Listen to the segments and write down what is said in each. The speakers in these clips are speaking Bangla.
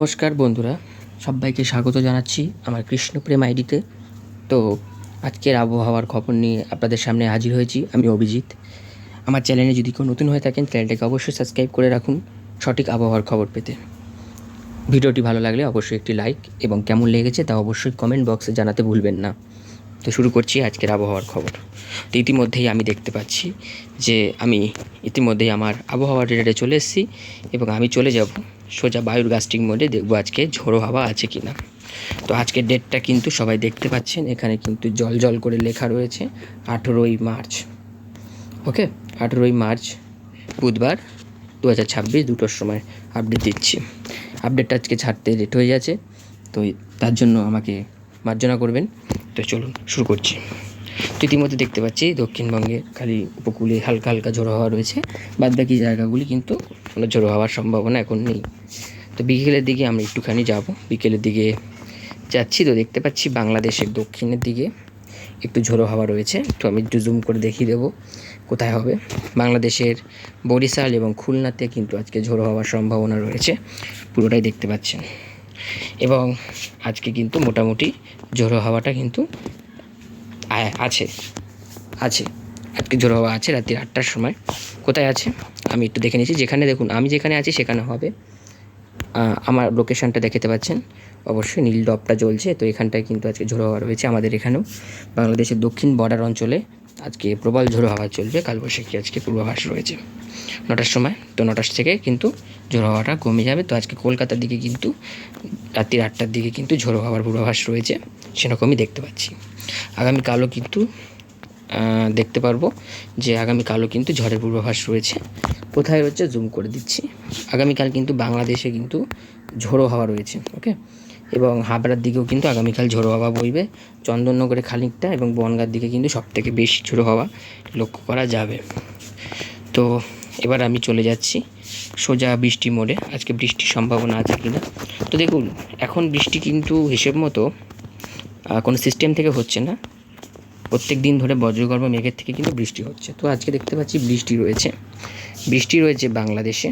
নমস্কার বন্ধুরা, সবাইকে স্বাগত জানাচ্ছি আমার কৃষ্ণপ্রেম আইডিতে। তো আজকের আবহাওয়ার খবর নিয়ে আপনাদের সামনে হাজির হয়েছি। আমি অভিজিৎ। আমার চ্যানেলে যদি কেউ নতুন হয়ে থাকেন, চ্যানেলটাকে অবশ্যই সাবস্ক্রাইব করে রাখুন সঠিক আবহাওয়ার খবর পেতে। ভিডিওটি ভালো লাগলে অবশ্যই একটি লাইক এবং কেমন লেগেছে তা অবশ্যই কমেন্ট বক্সে জানাতে ভুলবেন না। তো শুরু করছি আজকের আবহাওয়ার খবর। তো ইতিমধ্যেই আমি দেখতে পাচ্ছি যে আমি ইতিমধ্যেই আমার আবহাওয়া রেডারে চলে এসেছি এবং আমি চলে যাব সোজা বায়ুর গাস্টিং মোডে। দেখবো আজকে ঝোড়ো হাওয়া আছে কি না। তো আজকের ডেটটা কিন্তু সবাই দেখতে পাচ্ছেন, এখানে কিন্তু জল জল করে লেখা রয়েছে 18ই মার্চ। ওকে, 18ই মার্চ বুধবার 2026 দুটোর সময় আপডেট দিচ্ছি। আপডেটটা আজকে ছাড়তে লেট হয়ে যাচ্ছে, তো তার জন্য আমাকে মার্জনা করবেন। তো চলুন শুরু করছি। তো ইতিমধ্যে দেখতে পাচ্ছি দক্ষিণবঙ্গে খালি উপকূলে হালকা হালকা ঝোড়ো হাওয়া রয়েছে, বাদবাকি জায়গাগুলি কিন্তু কোনো ঝোড়ো হওয়ার সম্ভাবনা এখন নেই। তো বিকেলের দিকে আমরা একটুখানি যাব, বিকেলের দিকে যাচ্ছি। তো দেখতে পাচ্ছি বাংলাদেশের দক্ষিণের দিকে একটু ঝোড়ো হাওয়া রয়েছে। একটু আমি একটু জুম করে দেখিয়ে দেবো কোথায় হবে। বাংলাদেশের বরিশাল এবং খুলনাতে কিন্তু আজকে ঝোড়ো হওয়ার সম্ভাবনা রয়েছে, পুরোটাই দেখতে পাচ্ছেন। এবং আজকে কিন্তু মোটামুটি ঝোড়ো হাওয়াটা কিন্তু আছে আছে আজকে ঝোড়ো হাওয়া আছে রাত্রি 8টার সময়। কোথায় আছে আমি একটু দেখে নিয়েছি। যেখানে দেখুন আমি যেখানে আছি সেখানে হবে। আমার লোকেশানটা দেখতে পাচ্ছেন, অবশ্যই নীল ডবটা জ্বলছে। তো এখানটায় কিন্তু আজকে ঝোড়ো হাওয়া রয়েছে। আমাদের এখানেও বাংলাদেশের দক্ষিণ বর্ডার অঞ্চলে আজকে প্রবল ঝোড়ো হাওয়া চলবে। কালবৈশাখী আজকে পূর্বাভাস রয়েছে 9টার সময়। তো 9টার থেকে কিন্তু ঝোড়ো হাওয়াটা কমে যাবে। তো আজকে কলকাতার দিকে কিন্তু রাত্রি 8টার দিকে কিন্তু ঝোড়ো হাওয়ার পূর্বাভাস রয়েছে, সেরকমই দেখতে পাচ্ছি। আগামীকালও কিন্তু দেখতে পারবো যে আগামীকালও কিন্তু ঝড়ের পূর্বাভাস রয়েছে। কোথায় রয়েছে জুম করে দিচ্ছি। আগামীকাল কিন্তু বাংলাদেশে কিন্তু ঝোড়ো হাওয়া রয়েছে। ওকে, এবং হাবড়ার দিকেও কিন্তু আগামীকাল ঝোড়ো হাওয়া বইবে। চন্দননগরে খানিকটা এবং বনগাঁর দিকে কিন্তু সবথেকে বেশি ঝোড়ো হাওয়া লক্ষ্য করা যাবে। তো এবার আমি চলে যাচ্ছি সোজা বৃষ্টি মোডে। আজকে বৃষ্টির সম্ভাবনা আছে কি না। তো দেখুন এখন বৃষ্টি কিন্তু হিসেব মতো কোনো সিস্টেম থেকে হচ্ছে না। প্রত্যেক দিন ধরে বজ্রগর্ভ মেঘের থেকে কিন্তু বৃষ্টি হচ্ছে। তো আজকে দেখতে পাচ্ছি বৃষ্টি রয়েছে বাংলাদেশে,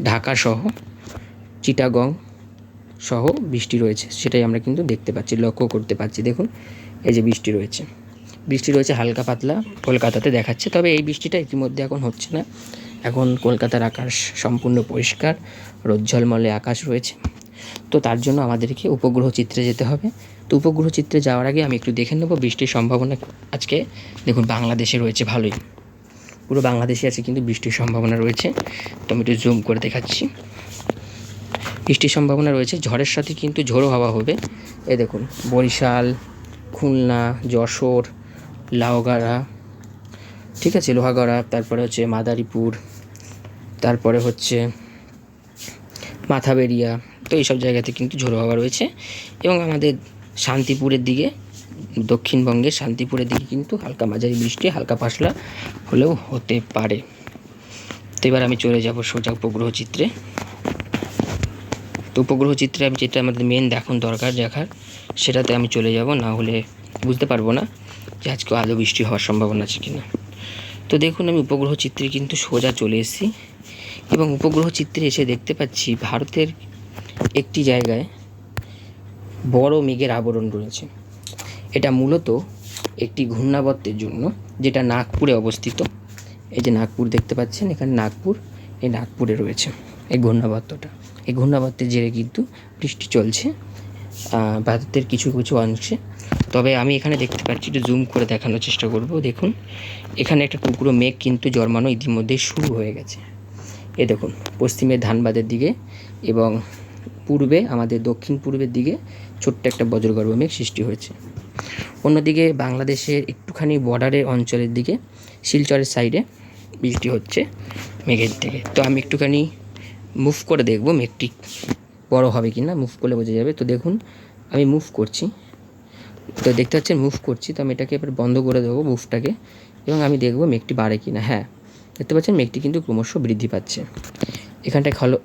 ঢাকা সহ চিটাগং সহ বৃষ্টি রয়েছে, সেটাই আমরা কিন্তু দেখতে পাচ্ছি, লক্ষ্য করতে পারছি। দেখুন এই যে বৃষ্টি রয়েছে হালকা পাতলা কলকাতাতে দেখাচ্ছে। তবে এই বৃষ্টিটা ইতিমধ্যে এখন হচ্ছে না। এখন কলকাতার আকাশ সম্পূর্ণ পরিষ্কার, রোজ্জ্বলমলে আকাশ রয়েছে। তো তার জন্য আমাদেরকে উপগ্রহ চিত্রে যেতে হবে। তো উপগ্রহ চিত্রে যাওয়ার আগে আমি একটু দেখে নেব বৃষ্টির সম্ভাবনা। আজকে দেখুন বাংলাদেশে রয়েছে ভালোই, পুরো বাংলাদেশে আছে কিন্তু বৃষ্টির সম্ভাবনা রয়েছে। তো আমি একটু জুম করে দেখাচ্ছি। বৃষ্টির সম্ভাবনা রয়েছে, ঝড়ের সাথে কিন্তু ঝোড়ো হাওয়া হবে। এই দেখুন বরিশাল, খুলনা, যশোর, লাউগাড়া, ঠিক আছে, লোহাগড়া, তারপরে হচ্ছে মাদারীপুর, তারপরে হচ্ছে মাথাবেরিয়া। তো এইসব জায়গাতে কিন্তু ঝোড়ো হাওয়া রয়েছে। এবং আমাদের শান্তিপুরের দিকে, দক্ষিণবঙ্গের শান্তিপুরের দিকে কিন্তু হালকা মাঝারি বৃষ্টি, হালকা পাতলা হলেও হতে পারে। তো এবার আমি চলে যাব সোজা উপগ্রহ চিত্রে। তো উপগ্রহ চিত্রে আমি যেটা আমাদের মেন এখন দরকার দেখার, সেটাতে আমি চলে যাব, না হলে বুঝতে পারবো না যে আজকে আদৌ বৃষ্টি হওয়ার সম্ভাবনা আছে কিনা। তো দেখুন আমি উপগ্রহ চিত্রে কিন্তু সোজা চলে এসেছি এবং উপগ্রহ চিত্রে এসে দেখতে পাচ্ছি ভারতের একটি জায়গায় বড় মেঘের আবরণ রয়েছে। এটা মূলত একটি ঘূর্ণাবর্তের জন্য, যেটা নাগপুরে অবস্থিত। এই যে নাগপুর দেখতে পাচ্ছেন, এখানে নাগপুর, এই নাগপুরে রয়েছে এই ঘূর্ণাবর্তটা। এই ঘূর্ণাবর্তের জেরে কিন্তু বৃষ্টি চলছে ভারতের কিছু কিছু অংশে। তবে আমি এখানে দেখতে পাচ্ছি, একটু জুম করে দেখানোর চেষ্টা করব। দেখুন এখানে একটা টুকরো মেঘ কিন্তু জন্মানো ইতিমধ্যেই শুরু হয়ে গেছে। এ দেখুন পশ্চিমের ধানবাদের দিকে এবং পূর্বে আমাদের দক্ষিণ পূর্বের দিকে ছোট্ট একটা বজ্রগর্ভ মেঘ সৃষ্টি হয়েছে। অন্যদিকে বাংলাদেশের একটুখানি বর্ডারের অঞ্চলের দিকে শিলচরের সাইডে বৃষ্টি হচ্ছে মেঘের থেকে। তো আমি একটুখানি মুভ করে দেখব মেঘটি বড় হবে কি না, মুভ করলে বোঝা যাবে। তো দেখুন আমি মুভ করছি, তো দেখতে পাচ্ছেন মুভ করছি। তো আমি এটাকে এবার বন্ধ করে দেবো মুভটাকে, এবং আমি দেখবো মেঘটি বাড়ে কি না। হ্যাঁ, দেখতে পাচ্ছেন মেঘটি কিন্তু ক্রমশ বৃদ্ধি পাচ্ছে।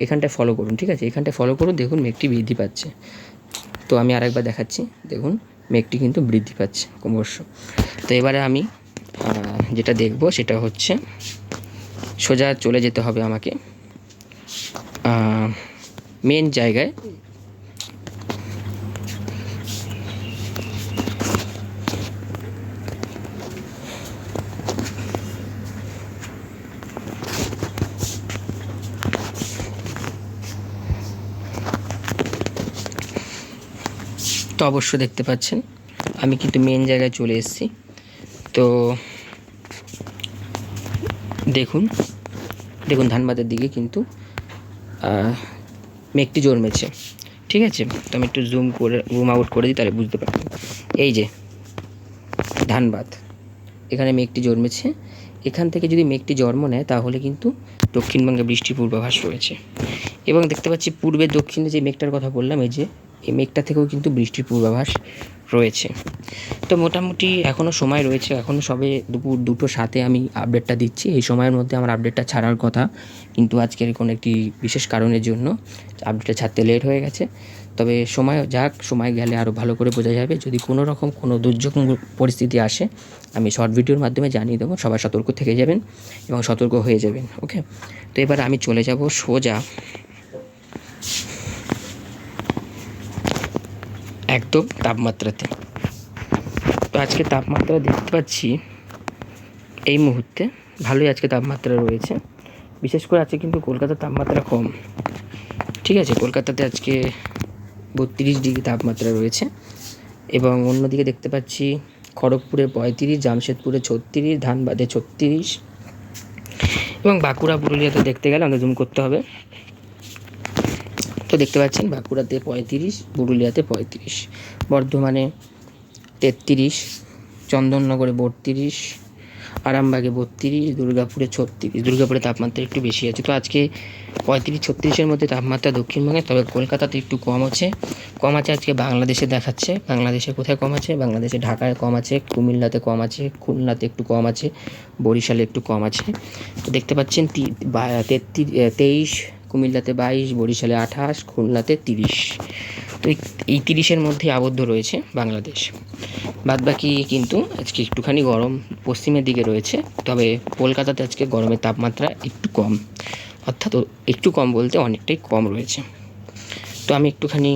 এখানটায় ফলো করুন, ঠিক আছে, এখানটায় ফলো করুন। দেখুন মেঘটি বৃদ্ধি পাচ্ছে। তো আমি আরেকবার দেখাচ্ছি, দেখুন মেঘটি কিন্তু বৃদ্ধি পাচ্ছে ক্রমশ। তো এবারে আমি যেটা দেখব সেটা হচ্ছে সোজা চলে যেতে হবে আমাকে মেন জায়গায়। তো অবশ্য দেখতে পাচ্ছেন আমি কিন্তু মেন জায়গায় চলে এসেছি। তো দেখুন ধানবাদের দিকে কিন্তু মেঘটি জন্মেছে, ঠিক আছে। তো আমি একটু জুম আউট করে দিই, তাহলে বুঝতে পারবেন। এই যে ধানবাদ, এখানে মেঘটি জন্মেছে। এখান থেকে যদি মেঘটি জন্ম নেয় তাহলে কিন্তু দক্ষিণবঙ্গে বৃষ্টির পূর্বাভাস রয়েছে। এবং দেখতে পাচ্ছি পূর্বে দক্ষিণে যে মেঘটার কথা বললাম, এই মেঘটা থেকেও কিন্তু বৃষ্টির পূর্বাভাস রয়েছে। তো মোটামুটি এখনও সময় রয়েছে, এখনও সবে দুপুর 2:07 আমি আপডেটটা দিচ্ছি। এই সময়ের মধ্যে আমার আপডেটটা ছাড়ার কথা, কিন্তু আজকের কোনো একটি বিশেষ কারণের জন্য আপডেটটা ছাড়তে লেট হয়ে গেছে। তবে সময় গেলে আরও ভালো করে বোঝা যাবে। যদি কোনো রকম কোনো দুর্যোগ পরিস্থিতি আসে, আমি শর্ট ভিডিওর মাধ্যমে জানিয়ে দেবো। সবাই সতর্ক থেকে যাবেন এবং সতর্ক হয়ে যাবেন, ওকে। তো এবার আমি চলে যাব সোজা একদম তাপমাত্রাতে। তো আজকে তাপমাত্রা দেখতে পাচ্ছি এই মুহূর্তে ভালোই আজকে তাপমাত্রা রয়েছে। বিশেষ করে আজকে কিন্তু কলকাতার তাপমাত্রা কম, ঠিক আছে। কলকাতাতে আজকে 32 ডিগ্রি তাপমাত্রা রয়েছে। এবং অন্যদিকে দেখতে পাচ্ছি খড়গপুরে 35, জামশেদপুরে 36, ধানবাদে 36 এবং বাঁকুড়া পুরুলিয়াতে দেখতে গেলে আমাদের জুম করতে হবে। তো দেখতে পাচ্ছেন বাঁকুড়াতে 35, পুরুলিয়াতে 35, বর্ধমানে 33, চন্দননগরে 32, আরামবাগে 32, দুর্গাপুরে 36। দুর্গাপুরে তাপমাত্রা একটু বেশি আছে। তো আজকে 35-36-এর মধ্যে তাপমাত্রা দক্ষিণবঙ্গে। তবে কলকাতাতে একটু কম আছে আজকে। বাংলাদেশে দেখাচ্ছে, বাংলাদেশে কোথায় কম আছে? বাংলাদেশে ঢাকায় কম আছে, কুমিল্লাতে কম আছে, খুলনাতে একটু কম আছে, বরিশালে একটু কম আছে। তো দেখতে পাচ্ছেন 23, কুমিল্লাতে 22, বরিশালে 28, খুলনাতে 30। তো এই 30-এর মধ্যেই আবদ্ধ রয়েছে বাংলাদেশ। বাদবাকি কিন্তু আজকে একটুখানি গরম পশ্চিমের দিকে রয়েছে। তবে কলকাতাতে আজকে গরমের তাপমাত্রা একটু কম, অর্থাৎ একটু কম বলতে অনেকটাই কম রয়েছে। তো আমি একটুখানি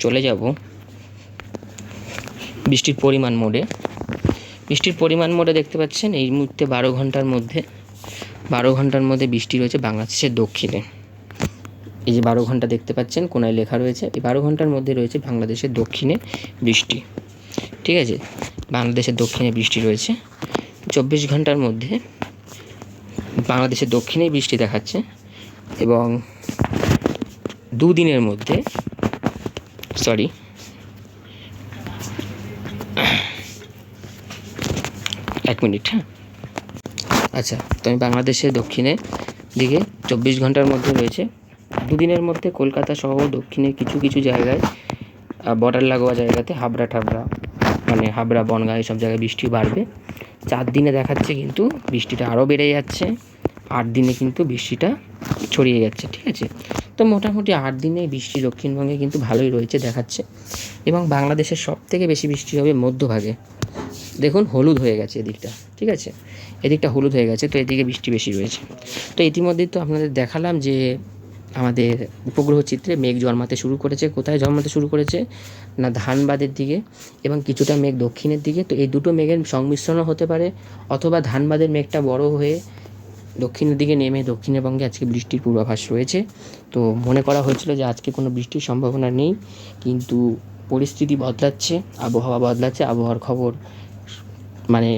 চলে যাব বৃষ্টির পরিমাণ মোডে। দেখতে পাচ্ছেন এই মুহূর্তে 12 ঘন্টার মধ্যে বৃষ্টি রয়েছে বাংলাদেশের দক্ষিণে। এই যে 12 ঘন্টা দেখতে পাচ্ছেন কোনায় লেখা রয়েছে, এই 12 ঘন্টার মধ্যে রয়েছে বাংলাদেশের দক্ষিণে বৃষ্টি, ঠিক আছে। বাংলাদেশের দক্ষিণে বৃষ্টি রয়েছে। 24 ঘন্টার মধ্যে বাংলাদেশের দক্ষিণেই বৃষ্টি দেখাচ্ছে। এবং 2 দিনের মধ্যে এক মিনিট, হ্যাঁ, আচ্ছা। তো আমি বাংলাদেশের দক্ষিণে দিকে 24 ঘন্টার মধ্যে রয়েছে। 2 দিনের মধ্যে কলকাতা সহ দক্ষিণে কিছু জায়গায়, বর্ডার লাগোয়া জায়গাতে হাবড়া বনগাঁ এসব জায়গায় বৃষ্টি বাড়বে। 4 দিনে দেখাচ্ছে কিন্তু বৃষ্টিটা আরও বেড়ে যাচ্ছে। 8 দিনে কিন্তু বৃষ্টিটা ছড়িয়ে যাচ্ছে, ঠিক আছে। তো মোটামুটি 8 দিনে বৃষ্টি দক্ষিণবঙ্গে কিন্তু ভালোই রয়েছে দেখাচ্ছে। এবং বাংলাদেশের সবথেকে বেশি বৃষ্টি হবে মধ্যভাগে। দেখুন হলুদ হয়ে গেছে এদিকটা, ঠিক আছে, এদিকটা হলুদ হয়ে গেছে। তো এদিকে বৃষ্টি বেশি রয়েছে। তো ইতিমধ্যেই তো আপনাদের দেখালাম যে আমাদের উপগ্রহ চিত্রে মেঘ জন্মাতে শুরু করেছে। কোথায় জন্মাতে শুরু করেছে না, ধানবাদের দিকে এবং কিছুটা মেঘ দক্ষিণের দিকে। তো এই দুটো মেঘের সংমিশ্রণও হতে পারে, অথবা ধানবাদের মেঘটা বড় হয়ে দক্ষিণের দিকে নেমে দক্ষিণবঙ্গে আজকে বৃষ্টির পূর্বাভাস রয়েছে। তো মনে করা হয়েছিল যে আজকে কোনো বৃষ্টির সম্ভাবনা নেই, কিন্তু পরিস্থিতি বদলাচ্ছে, আবহাওয়া বদলাচ্ছে। আবহাওয়ার খবর মানে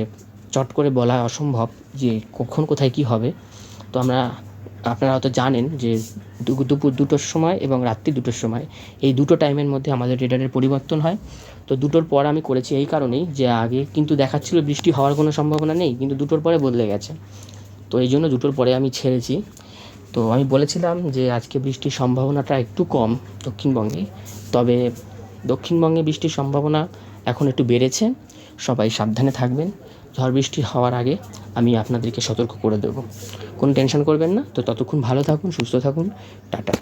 চট করে বলা অসম্ভব যে কখন কোথায় কী হবে। তো আপনারা হয়তো জানেন যে দুপুর 2টোর সময় এবং রাত্রি 2টোর সময়, এই দুটো টাইমের মধ্যে আমাদের রেডারের পরিবর্তন হয়। তো 2টোর পর আমি করেছি এই কারণেই যে আগে কিন্তু দেখাচ্ছিল বৃষ্টি হওয়ার কোনো সম্ভাবনা নেই, কিন্তু 2টোর পরে বদলে গেছে। তো এই জন্য 2টোর পরে আমি ছেড়েছি। তো আমি বলেছিলাম যে আজকে বৃষ্টির সম্ভাবনাটা একটু কম দক্ষিণবঙ্গে, তবে দক্ষিণবঙ্গে বৃষ্টির সম্ভাবনা এখন একটু বেড়েছে। সবাই সাবধানে থাকবেন। ঝড় বৃষ্টি হওয়ার আগে আমি আপনাদেরকে সতর্ক করে দেবো, কোনো টেনশন করবেন না। তো ততক্ষণ ভালো থাকুন, সুস্থ থাকুন, টাটা।